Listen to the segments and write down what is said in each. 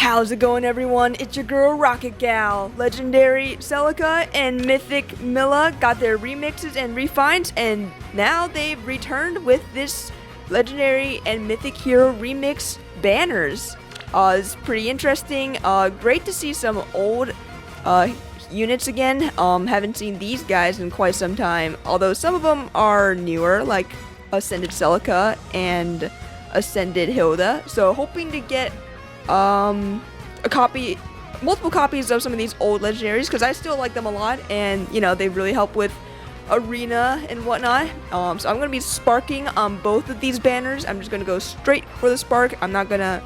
How's it going, everyone? It's your girl Rocket Gal. Legendary Celica and Mythic Milla got their remixes and refines, and now they've returned with this Legendary and Mythic Hero remix banners. It's pretty interesting. Great to see some old units again. Haven't seen these guys in quite some time, although some of them are newer, like Ascended Celica and Ascended Hilda. So hoping to get multiple copies of some of these old legendaries, because I still like them a lot, and you know, they really help with arena and whatnot. So I'm gonna be sparking on both of these banners. I'm just gonna go straight for the spark. I'm not gonna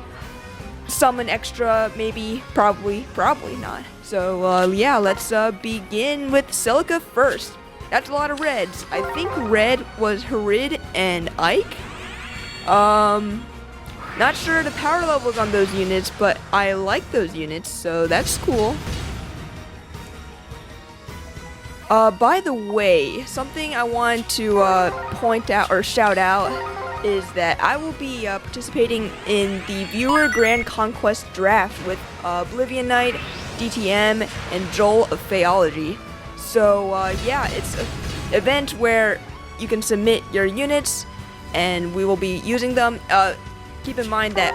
summon extra, maybe, probably not. So yeah, let's begin with Celica first. That's a lot of reds. I think red was Harid and Ike. Not sure the power levels on those units, but I like those units, so that's cool. By the way, something I want to point out or shout out is that I will be participating in the viewer Grand Conquest draft with Oblivion Knight, DTM, and Joel of Phaeology. So yeah, it's an event where you can submit your units, and we will be using them. Keep in mind that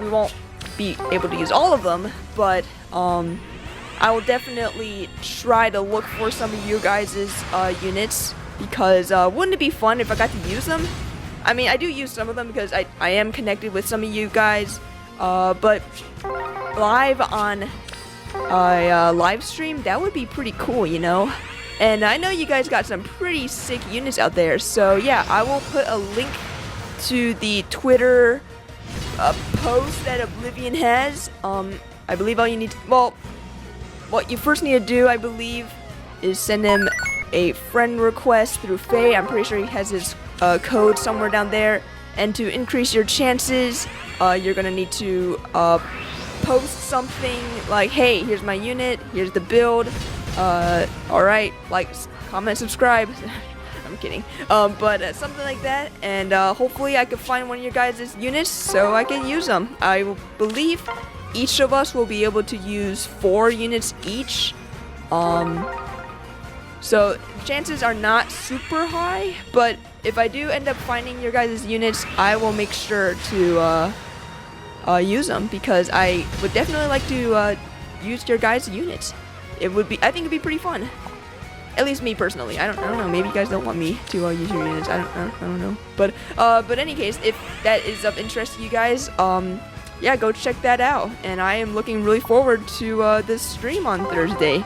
we won't be able to use all of them, but I will definitely try to look for some of you guys' units, because wouldn't it be fun if I got to use them? I mean, I do use some of them because I am connected with some of you guys, but live on a live stream, that would be pretty cool, you know? And I know you guys got some pretty sick units out there, so yeah, I will put a link to the Twitter post that Oblivion has. I believe all you need to, well, what you first need to do, I believe, is send him a friend request through Faye. I'm pretty sure he has his code somewhere down there. And to increase your chances, you're gonna need to post something like, hey, here's my unit, here's the build, alright, like, comment, subscribe. I'm kidding, but something like that, and hopefully I can find one of your guys' units so I can use them. I believe each of us will be able to use 4 units each, so chances are not super high, but if I do end up finding your guys' units, I will make sure to use them, because I would definitely like to use your guys' units. It would be, I think it'd be pretty fun. At least me personally. I don't know. Maybe you guys don't want me to use your units. I don't know. But in any case, if that is of interest to you guys, yeah, go check that out. And I am looking really forward to this stream on Thursday.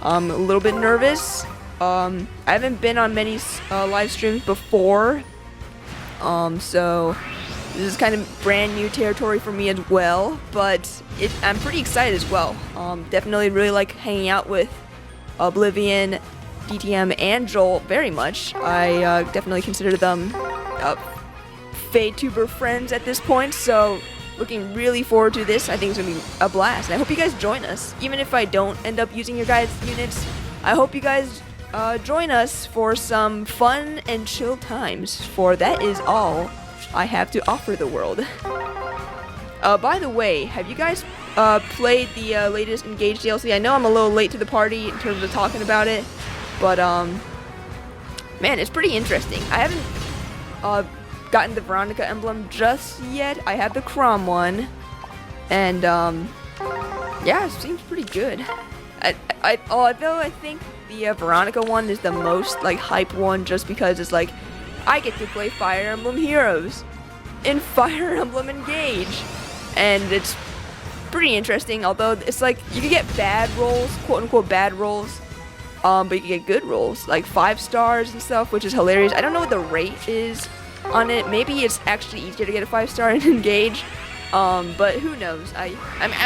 I'm a little bit nervous. I haven't been on many live streams before, so this is kind of brand new territory for me as well. But I'm pretty excited as well. Definitely really like hanging out with Oblivion, DTM, and Joel very much. I definitely consider them FaeTuber friends at this point, so looking really forward to this. I think it's going to be a blast. I hope you guys join us. Even if I don't end up using your guys' units, I hope you guys join us for some fun and chill times, for that is all I have to offer the world. By the way, have you guys played the latest Engage DLC? I know I'm a little late to the party in terms of talking about it, but man, it's pretty interesting. I haven't gotten the Veronica emblem just yet. I have the Crom one, and yeah, it seems pretty good. Although I think the Veronica one is the most like hype one, just because it's like I get to play Fire Emblem Heroes in Fire Emblem Engage, and it's pretty interesting. Although it's like you can get bad rolls, quote unquote bad rolls, but you can get good rolls like 5 stars and stuff, which is hilarious. I don't know what the rate is on it. Maybe it's actually easier to get a 5-star in Engage, but who knows? I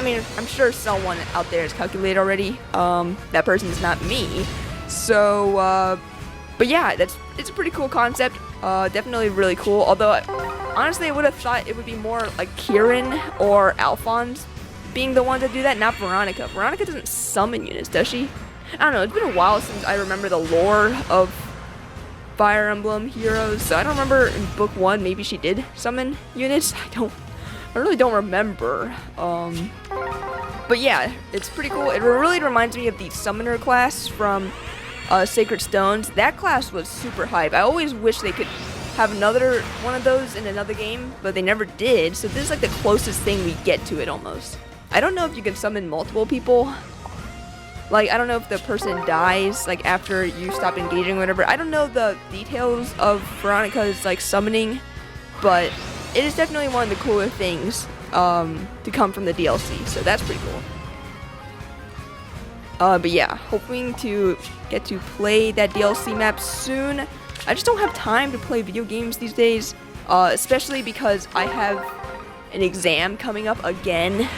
mean, I'm sure someone out there has calculated already. That person is not me. So, but yeah, it's a pretty cool concept. Definitely really cool. Although, honestly, I would have thought it would be more like Kieran or Alphonse being the ones that do that, not Veronica. Veronica doesn't summon units, does she? I don't know. It's been a while since I remember the lore of Fire Emblem Heroes, so I don't remember in book 1. Maybe she did summon units. I don't really don't remember. But yeah, it's pretty cool. It really reminds me of the Summoner class from Sacred Stones. That class was super hype. I always wish they could have another one of those in another game, but they never did. So this is like the closest thing we get to it almost. I don't know if you can summon multiple people. Like, I don't know if the person dies, like, after you stop engaging or whatever. I don't know the details of Veronica's, like, summoning, but it is definitely one of the cooler things to come from the DLC, so that's pretty cool. But yeah, hoping to get to play that DLC map soon. I just don't have time to play video games these days, especially because I have an exam coming up again,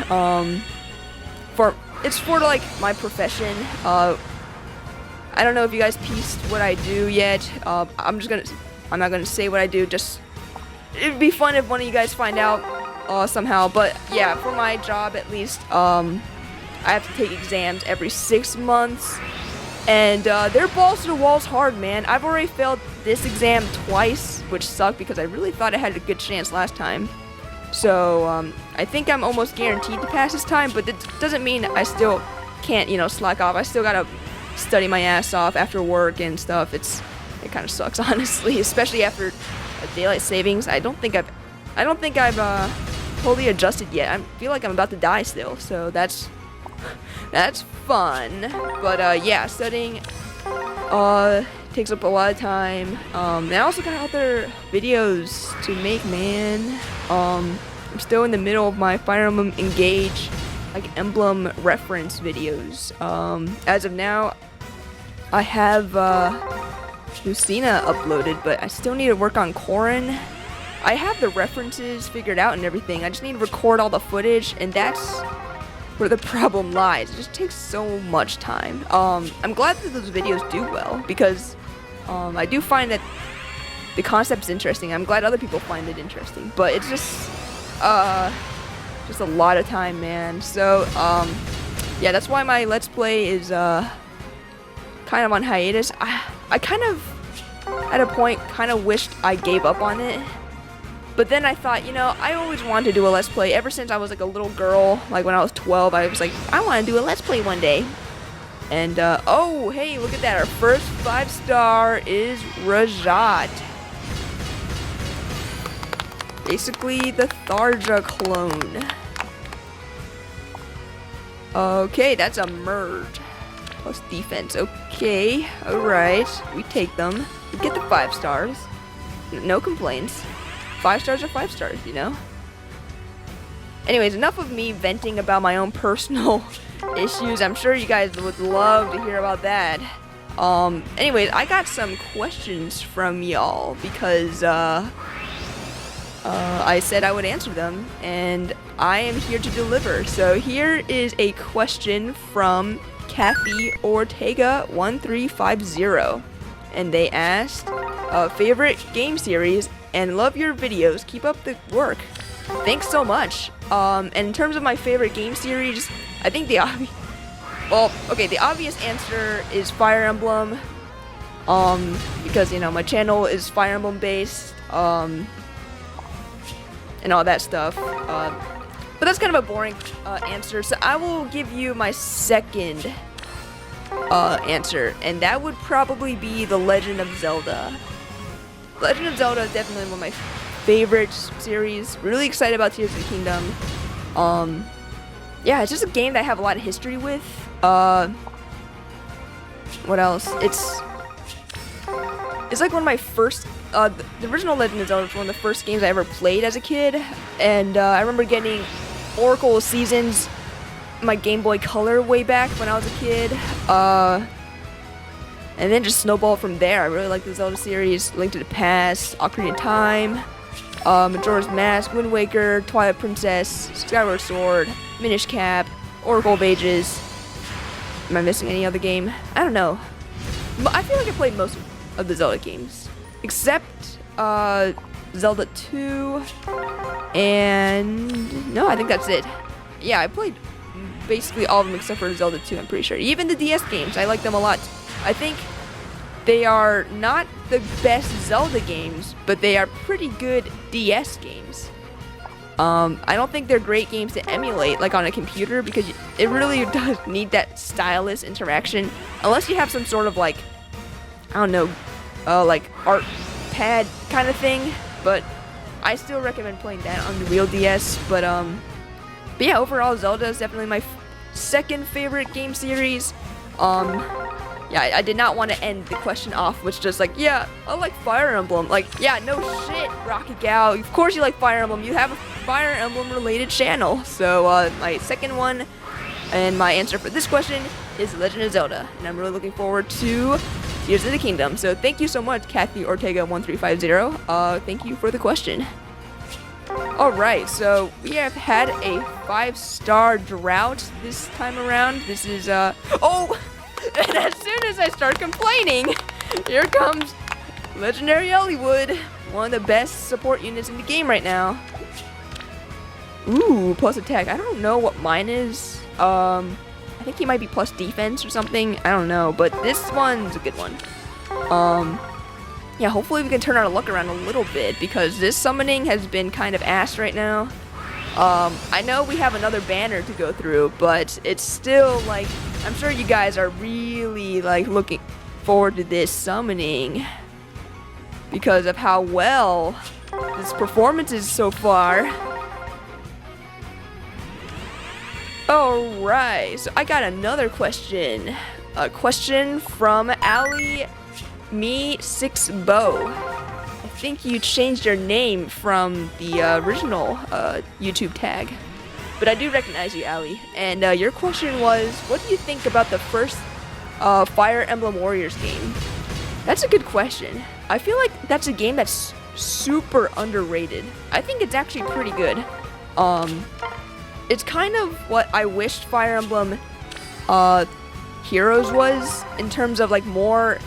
it's for like my profession. I don't know if you guys pieced what I do yet. I'm not gonna say what I do. Just it'd be fun if one of you guys find out somehow. But yeah, for my job at least, I have to take exams every 6 months, and they're balls to the walls hard, man. I've already failed this exam twice, which sucked because I really thought I had a good chance last time. So, I think I'm almost guaranteed to pass this time, but it doesn't mean I still can't, you know, slack off. I still gotta study my ass off after work and stuff. It kind of sucks, honestly, especially after daylight savings. I don't think I've totally adjusted yet. I feel like I'm about to die still, so that's fun. But yeah, studying takes up a lot of time. And I also got other videos to make, man. I'm still in the middle of my Fire Emblem Engage, like, Emblem reference videos. As of now, I have Lucina uploaded, but I still need to work on Corrin. I have the references figured out and everything. I just need to record all the footage, and that's where the problem lies. It just takes so much time. I'm glad that those videos do well, because I do find that the concept's interesting. I'm glad other people find it interesting, but it's just a lot of time, man. So yeah, that's why my Let's Play is kind of on hiatus. I kind of at a point kind of wished I gave up on it, but then I thought, you know, I always wanted to do a Let's Play ever since I was like a little girl. Like when I was 12, I was like, I want to do a Let's Play one day. And oh, hey, look at that. Our first 5-star is Rajat. Basically the Tharja clone. Okay, that's a merge. Plus defense. Okay, alright. We take them. We get the 5 stars. No complaints. 5 stars are 5 stars, you know? Anyways, enough of me venting about my own personal issues. I'm sure you guys would love to hear about that. Anyways, I got some questions from y'all because I said I would answer them, and I am here to deliver. So here is a question from Kathy Ortega 1350, and they asked, favorite game series, and love your videos. Keep up the work. Thanks so much. And in terms of my favorite game series, I think the obvious answer is Fire Emblem. Because, you know, my channel is Fire Emblem based, and all that stuff. But that's kind of a boring answer, so I will give you my second answer, and that would probably be The Legend of Zelda. Legend of Zelda is definitely one of my favorite series. Really excited about Tears of the Kingdom. Yeah, it's just a game that I have a lot of history with. What else? It's like one of my first, the original Legend of Zelda was one of the first games I ever played as a kid, and I remember getting Oracle Seasons, my Game Boy Color, way back when I was a kid, and then just snowballed from there. I really like the Zelda series: Link to the Past, Ocarina of Time, Majora's Mask, Wind Waker, Twilight Princess, Skyward Sword, Minish Cap, Oracle of Ages. Am I missing any other game? I don't know. But I feel like I played most of the Zelda games, except Zelda 2, and no, I think that's it. Yeah, I played basically all of them except for Zelda 2, I'm pretty sure. Even the DS games, I like them a lot. I think they are not the best Zelda games, but they are pretty good DS games. I don't think they're great games to emulate like on a computer because it really does need that stylus interaction unless you have some sort of like, I don't know, like art pad kind of thing, but I still recommend playing that on the real DS. But yeah, overall Zelda is definitely my second favorite game series. Yeah, I did not want to end the question off with just like, yeah, I like Fire Emblem. Like, yeah, no shit, Rocket Gal. Of course you like Fire Emblem. You have a Fire Emblem related channel. So my second one and my answer for this question is Legend of Zelda. And I'm really looking forward to Tears of the Kingdom. So thank you so much, Kathy Ortega 1350. Thank you for the question. Alright, so we have had a 5-star drought this time around. This is, oh! And as soon as I start complaining, here comes Legendary Eliwood, one of the best support units in the game right now. Ooh, plus attack. I don't know what mine is. I think he might be plus defense or something. I don't know, but this one's a good one. Yeah, hopefully we can turn our luck around a little bit because this summoning has been kind of ass right now. I know we have another banner to go through, but it's still like, I'm sure you guys are really like looking forward to this summoning because of how well this performance is so far. Alright, so I got another question. A question from Ali Me 6 Bow. I think you changed your name from the original YouTube tag. But I do recognize you, Ali. And your question was, what do you think about the first Fire Emblem Warriors game? That's a good question. I feel like that's a game that's super underrated. I think it's actually pretty good. It's kind of what I wished Fire Emblem Heroes was in terms of like more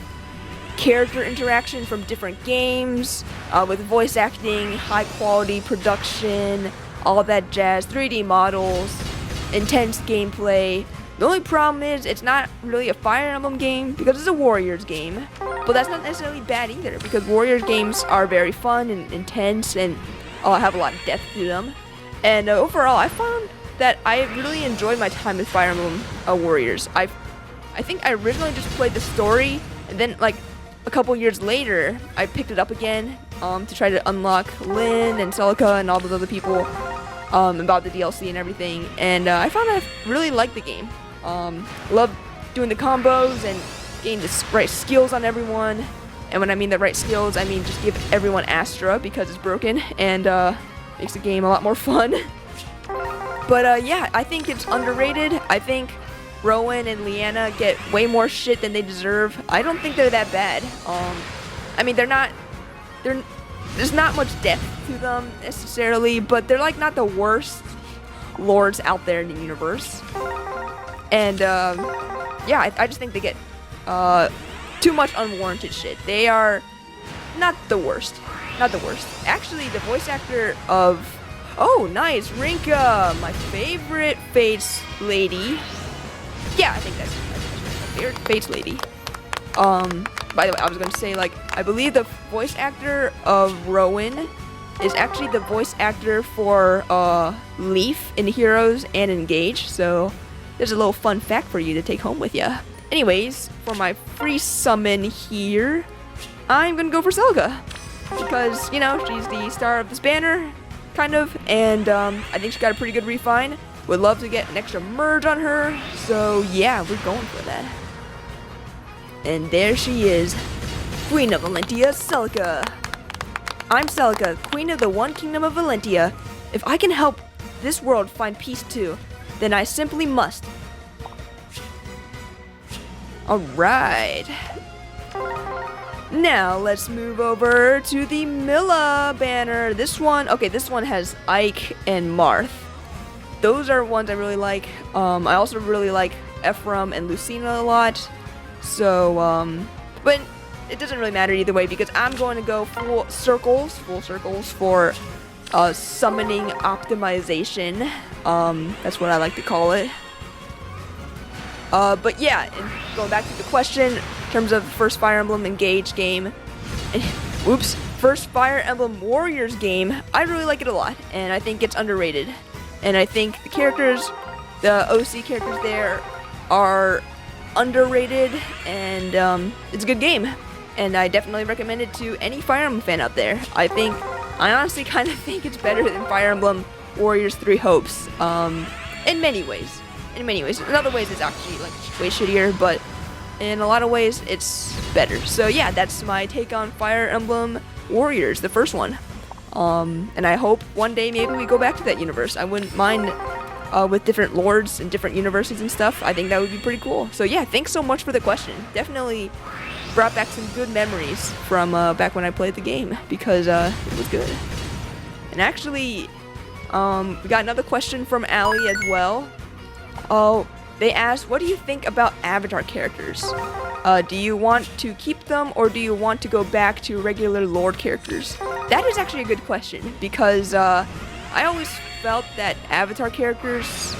character interaction from different games, with voice acting, high quality production, all that jazz, 3D models, intense gameplay. The only problem is it's not really a Fire Emblem game because it's a Warriors game, but that's not necessarily bad either because Warriors games are very fun and intense and have a lot of depth to them. And overall, I found that I really enjoyed my time with Fire Emblem Warriors. I think I originally just played the story, and then like a couple years later, I picked it up again to try to unlock Lynn and Celica and all those other people about the DLC and everything. And I found I really liked the game. Love doing the combos and getting the right skills on everyone. And when I mean the right skills, I mean just give everyone Astra because it's broken and makes the game a lot more fun. But yeah, I think it's underrated. I think Rowan and Leanna get way more shit than they deserve. I don't think they're that bad. I mean, there's not much depth to them necessarily, but they're like not the worst lords out there in the universe. And yeah, I just think they get too much unwarranted shit. They are not the worst. Not the worst. Actually, the voice actor of... Oh, nice! Rinka! My favorite Fates lady. Yeah, I think that's my favorite Fates lady. By the way, I was gonna say, like, I believe the voice actor of Rowan is actually the voice actor for Leaf in Heroes and Engage, so there's a little fun fact for you to take home with you. Anyways, for my free summon here, I'm gonna go for Celica. Because, you know, she's the star of this banner, kind of, and I think she got a pretty good refine. Would love to get an extra merge on her, so yeah, we're going for that. And there she is, Queen of Valentia, Celica. I'm Celica, Queen of the One Kingdom of Valentia. If I can help this world find peace too, then I simply must. Alright. Now, let's move over to the Milla banner. This one has Ike and Marth. Those are ones I really like. I also really like Ephraim and Lucina a lot. So, but it doesn't really matter either way because I'm going to go full circles for summoning optimization. That's what I like to call it. But yeah, and going back to the question, in terms of first Fire Emblem Engage game, whoops, first Fire Emblem Warriors game, I really like it a lot, and I think it's underrated. And I think the characters, the OC characters there, are underrated, and it's a good game. And I definitely recommend it to any Fire Emblem fan out there. I honestly kind of think it's better than Fire Emblem Warriors 3 Hopes, in many ways. In other ways it's actually like way shittier, but in a lot of ways it's better. So yeah, that's my take on Fire Emblem Warriors, the first one. And I hope one day maybe we go back to that universe. I wouldn't mind with different lords and different universities and stuff. I think that would be pretty cool. So yeah, thanks so much for the question. Definitely brought back some good memories from back when I played the game, because it was good. And actually, we got another question from Allie as well. They asked, what do you think about avatar characters? Do you want to keep them, or do you want to go back to regular lord characters? That is actually a good question, because I always felt that avatar characters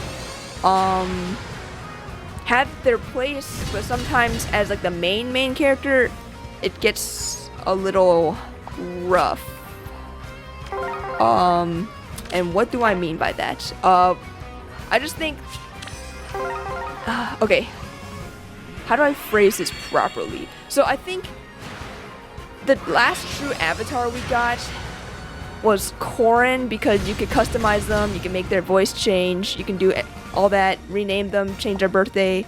have their place, but sometimes as like the main character, it gets a little rough. And what do I mean by that? I just think, okay, how do I phrase this properly? So I think the last true avatar we got was Corrin, because you could customize them, you can make their voice change, you can do all that, rename them, change their birthday.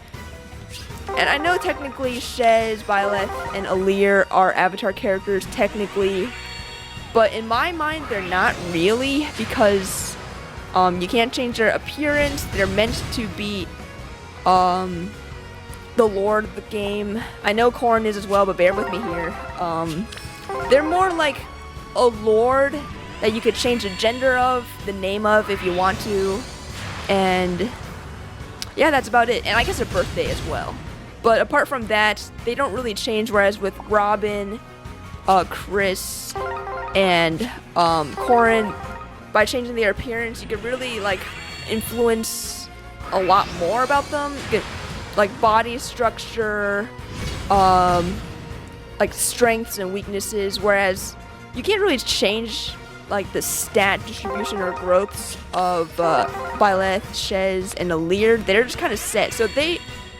And I know technically Shez, Byleth, and Alear are avatar characters technically, but in my mind they're not really, because you can't change their appearance. They're meant to be the lord of the game. I know Corrin is as well, but bear with me here. They're more like a lord that you could change the gender of, the name of if you want to, and yeah, that's about it. And I guess a birthday as well. But apart from that, they don't really change, whereas with Robin, Chris, and Corrin, by changing their appearance, you could really like influence a lot more about them. You could, like, body structure, like strengths and weaknesses, whereas you can't really change like the stat distribution or growths of Byleth, Shez, and Alear. They're just kind of set. So they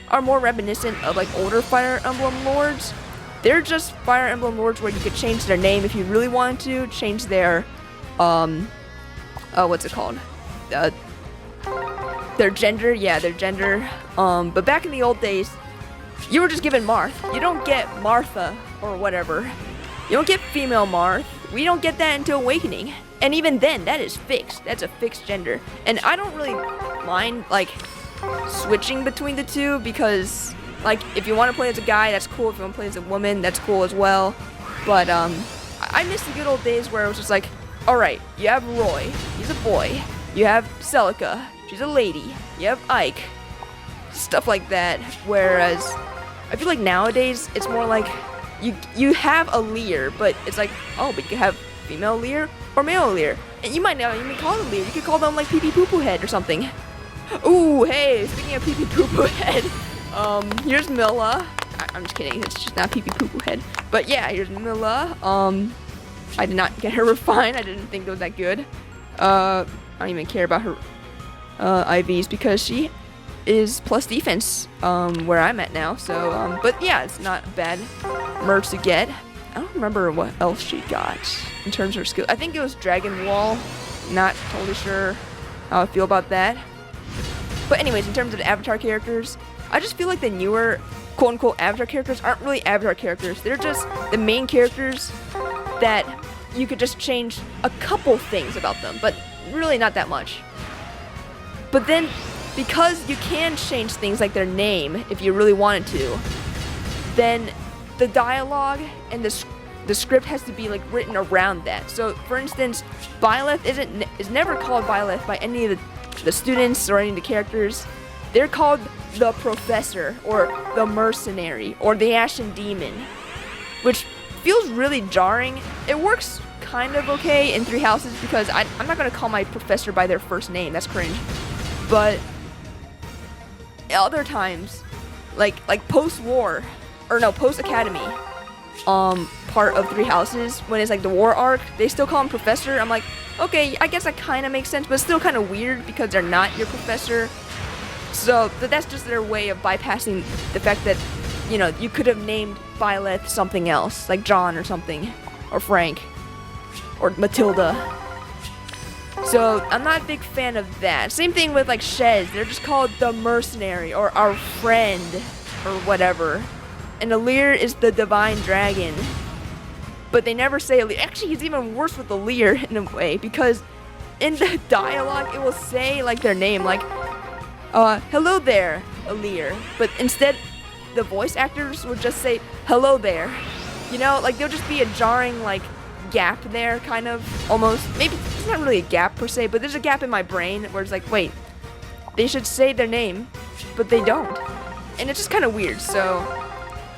are more reminiscent of like older Fire Emblem lords. They're just Fire Emblem lords where you could change their name if you really wanted to, change their what's it called? Their gender, yeah, their gender. But back in the old days, you were just given Marth. You don't get Martha or whatever. You don't get female Marth. We don't get that until Awakening. And even then, that is fixed. That's a fixed gender. And I don't really mind, like, switching between the two, because, like, if you want to play as a guy, that's cool. If you want to play as a woman, that's cool as well. But, I miss the good old days where it was just like, alright, you have Roy. He's a boy. You have Celica. She's a lady. You have Ike. Stuff like that. Whereas, I feel like nowadays, it's more like, you have a Lear, but it's like, oh, but you can have female Lear or male Lear. And you might not even call them Lear. You could call them like Pee Pee Poo Poo Head or something. Ooh, hey, speaking of Pee Pee Poo Poo Head, here's Milla. I'm just kidding, it's just not Pee Pee Poo Poo Head. But yeah, here's Milla. I did not get her refined. I didn't think it was that good. I don't even care about her IVs, because she is plus defense where I'm at now. So, but yeah, it's not a bad merge to get. I don't remember what else she got in terms of her skill. I think it was Dragon Wall. Not totally sure how I feel about that. But anyways, in terms of the avatar characters, I just feel like the newer quote-unquote avatar characters aren't really avatar characters. They're just the main characters that you could just change a couple things about them, but really not that much. But then, because you can change things like their name if you really wanted to, then the dialogue and the script has to be like written around that. So, for instance, Byleth is never called Byleth by any of the students or any of the characters. They're called the Professor, or the Mercenary, or the Ashen Demon, which feels really jarring. It works kind of okay in Three Houses, because I'm not gonna call my professor by their first name. That's cringe. But other times, like post-war, or no, post-academy, part of Three Houses when it's like the war arc. They still call him Professor. I'm like, okay, I guess that kind of makes sense, but it's still kind of weird because they're not your professor. So that's just their way of bypassing the fact that, you know, you could have named Violet something else, like John or something, or Frank, or Matilda. So I'm not a big fan of that. Same thing with like Shez. They're just called the mercenary or our friend or whatever. And Alir is the divine dragon. But they never say Alir. Actually, it's even worse with Alir in a way, because in the dialogue it will say like their name, like hello there, Alir. But instead the voice actors would just say hello there. You know, like there'll just be a jarring like gap there, kind of, almost. Maybe it's not really a gap per se, but there's a gap in my brain where it's like, wait, they should say their name, but they don't. And it's just kind of weird. So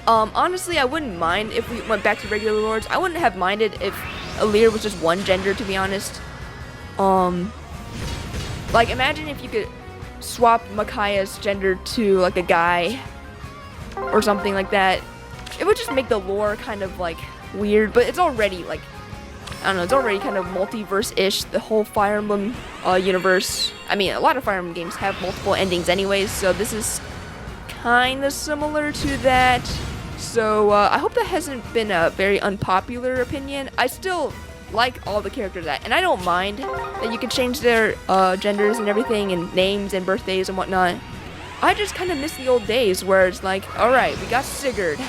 honestly, I wouldn't mind if we went back to regular lords. I wouldn't have minded if Alir was just one gender, to be honest. Like imagine if you could swap Micaiah's gender to like a guy or something like that. It would just make the lore kind of like weird, but it's already like, I don't know, it's already kind of multiverse-ish, the whole Fire Emblem universe. I mean, a lot of Fire Emblem games have multiple endings anyways, so this is kind of similar to that. So I hope that hasn't been a very unpopular opinion. I still like all the characters, and I don't mind that you can change their genders and everything, and names and birthdays and whatnot. I just kind of miss the old days where it's like, alright, we got Sigurd,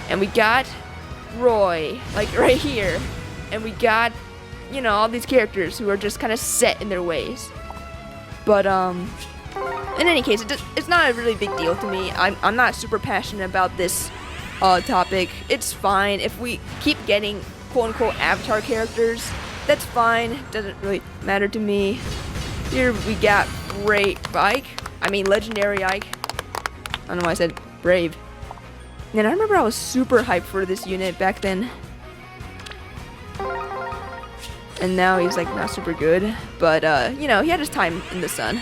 and we got Roy, like right here, and we got, you know, all these characters who are just kind of set in their ways. But in any case, it's not a really big deal to me. I'm not super passionate about this topic. It's fine if we keep getting quote-unquote avatar characters. That's fine. Doesn't really matter to me. Here we got Legendary Ike. I don't know why I said Brave. And I remember I was super hyped for this unit back then. And now he's like not super good. But you know, he had his time in the sun.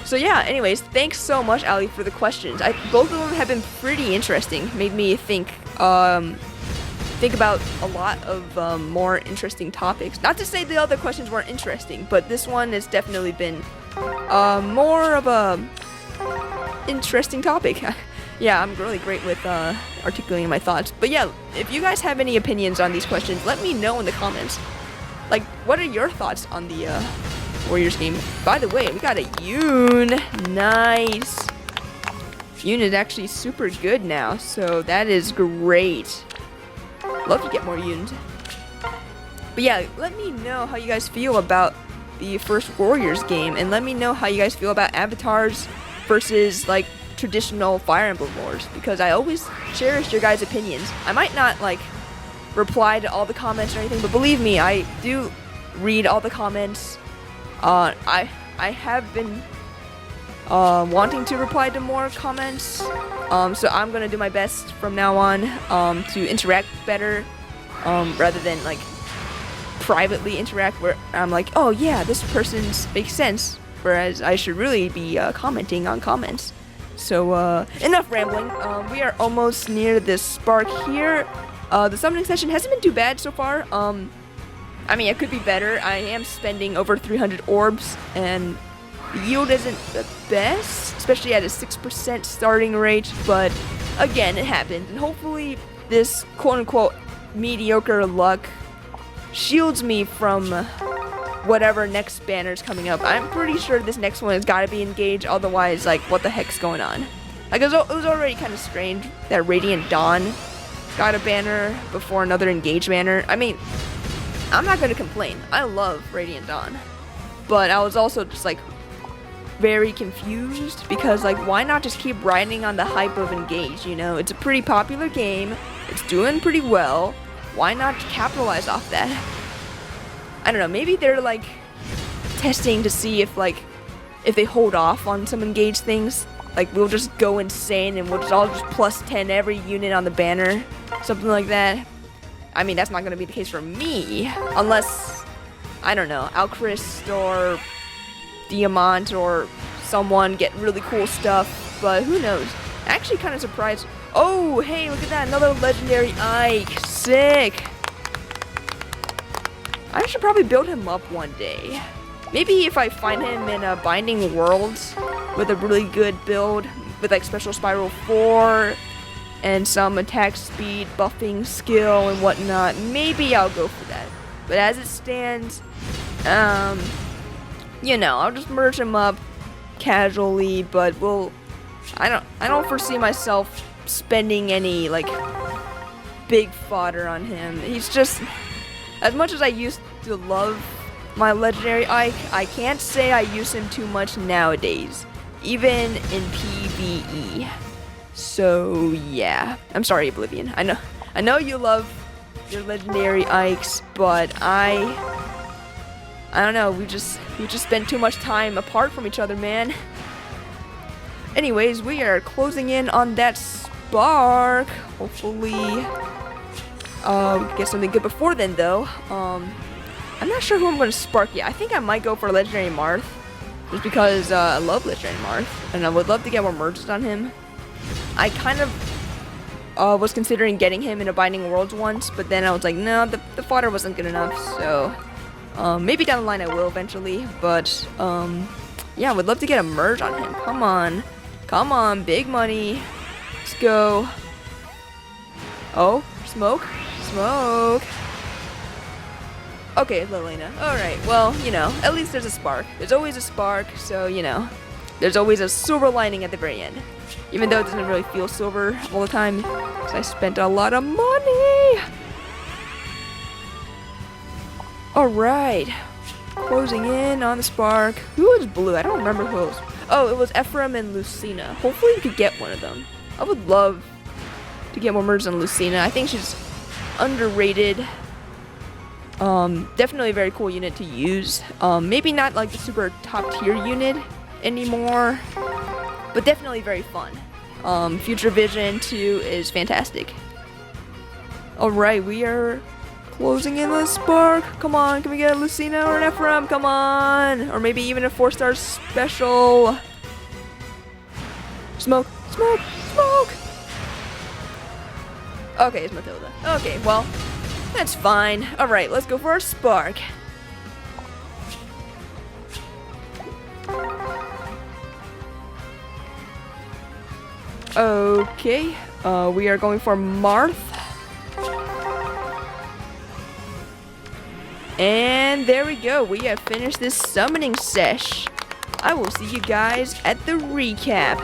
So yeah, anyways, thanks so much, Ali, for the questions. Both of them have been pretty interesting. Made me think about a lot of more interesting topics. Not to say the other questions weren't interesting, but this one has definitely been more of a interesting topic. Yeah, I'm really great with articulating my thoughts. But yeah, if you guys have any opinions on these questions, let me know in the comments. Like, what are your thoughts on the Warriors game? By the way, we got a Yoon. Nice. Yoon is actually super good now, so that is great. Love to get more Yoons. But yeah, let me know how you guys feel about the first Warriors game, and let me know how you guys feel about avatars versus like traditional Fire Emblem lores, because I always cherish your guys' opinions. I might not like reply to all the comments or anything, but believe me, I do read all the comments. I have been wanting to reply to more comments, so I'm gonna do my best from now on to interact better, rather than like privately interact where I'm like, oh yeah, this person's makes sense, whereas I should really be commenting on comments. So enough rambling. We are almost near this spark here. The summoning session hasn't been too bad so far. I mean, it could be better. I am spending over 300 orbs, and the yield isn't the best, especially at a 6% starting rate, but again, it happened. And hopefully this quote-unquote mediocre luck shields me from whatever next banner's coming up. I'm pretty sure this next one has got to be engaged, otherwise, like, what the heck's going on? Like, it was already kind of strange that Radiant Dawn got a banner before another engaged banner. I mean, I'm not going to complain. I love Radiant Dawn. But I was also just, like, very confused, because, like, why not just keep riding on the hype of engage, you know? It's a pretty popular game. It's doing pretty well. Why not capitalize off that? I don't know, maybe they're like testing to see if they hold off on some engaged things, like we'll just go insane and we'll just all just plus 10 every unit on the banner, something like that. I mean, that's not going to be the case for me, unless, I don't know, Alchrist or Diamant or someone get really cool stuff, but who knows. Actually kind of surprised. Oh, hey, look at that, another legendary Ike, sick. I should probably build him up one day. Maybe if I find him in a Binding Worlds with a really good build with like Special Spiral 4 and some attack speed, buffing skill and whatnot, maybe I'll go for that. But as it stands, you know, I'll just merge him up casually, but I don't foresee myself spending any like big fodder on him. He's just, as much as I used to love my legendary Ike, I can't say I use him too much nowadays, even in PvE. So yeah, I'm sorry, Oblivion. I know you love your legendary Ikes, but I don't know. We just spent too much time apart from each other, man. Anyways, we are closing in on that spark. Hopefully, we can get something good before then, though. I'm not sure who I'm going to spark yet. I think I might go for legendary Marth, just because I love legendary Marth, and I would love to get more merges on him. I kind of was considering getting him in a Binding Worlds once, but then I was like, no, the fodder wasn't good enough, so maybe down the line I will eventually, but yeah, I would love to get a merge on him. Come on, big money. Let's go. Oh, smoke. Okay, Lilena. Alright, well, you know, at least there's a spark. There's always a spark, so, you know, there's always a silver lining at the very end. Even though it doesn't really feel silver all the time, because I spent a lot of money. Alright. Closing in on the spark. Who was blue? I don't remember who it was. Oh, it was Ephraim and Lucina. Hopefully you could get one of them. I would love to get more merges on Lucina. I think she's underrated. Definitely a very cool unit to use. Maybe not like the super top tier unit anymore, but definitely very fun. Future Vision 2 is fantastic. Alright, we are closing in the spark. Come on, can we get a Lucina or an Ephraim? Come on! Or maybe even a 4-star special. Smoke! Okay, it's Matilda. Okay, well, that's fine. Alright, let's go for our spark. Okay, we are going for Marth. And there we go. We have finished this summoning sesh. I will see you guys at the recap.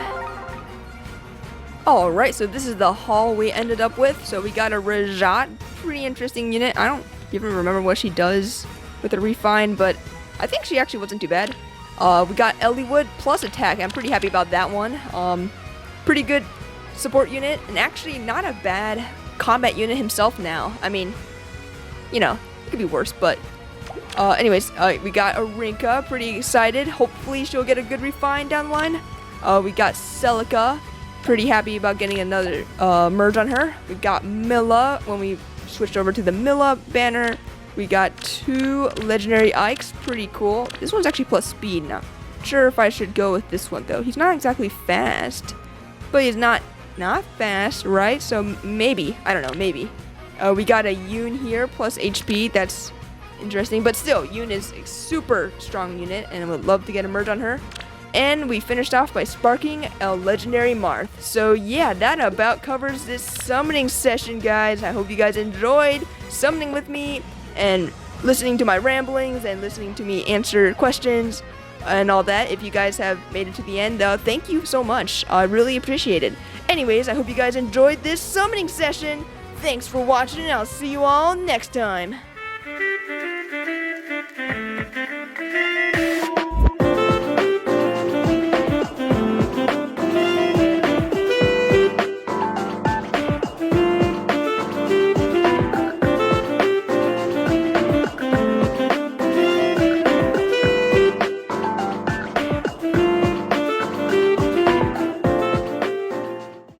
Alright, so this is the haul we ended up with. So we got a Rajat. Pretty interesting unit. I don't even remember what she does with the refine, but I think she actually wasn't too bad. We got Eliwood plus attack. I'm pretty happy about that one. Pretty good support unit, and actually not a bad combat unit himself now. I mean, you know, it could be worse, but anyways, we got a Rinka. Pretty excited. Hopefully she'll get a good refine down the line. We got Celica. Pretty happy about getting another merge on her. We got Milla when we switched over to the Milla banner. We got 2 legendary Ikes. Pretty cool. This one's actually plus speed. Not sure if I should go with this one though. He's not exactly fast, but he's not fast, right? So maybe, I don't know, maybe. We got a Yoon here plus HP. That's interesting, but still, Yoon is a super strong unit, and I would love to get a merge on her. And we finished off by sparking a legendary Marth. So yeah, that about covers this summoning session, guys. I hope you guys enjoyed summoning with me and listening to my ramblings and listening to me answer questions and all that. If you guys have made it to the end, thank you so much. I really appreciate it. Anyways, I hope you guys enjoyed this summoning session. Thanks for watching, and I'll see you all next time.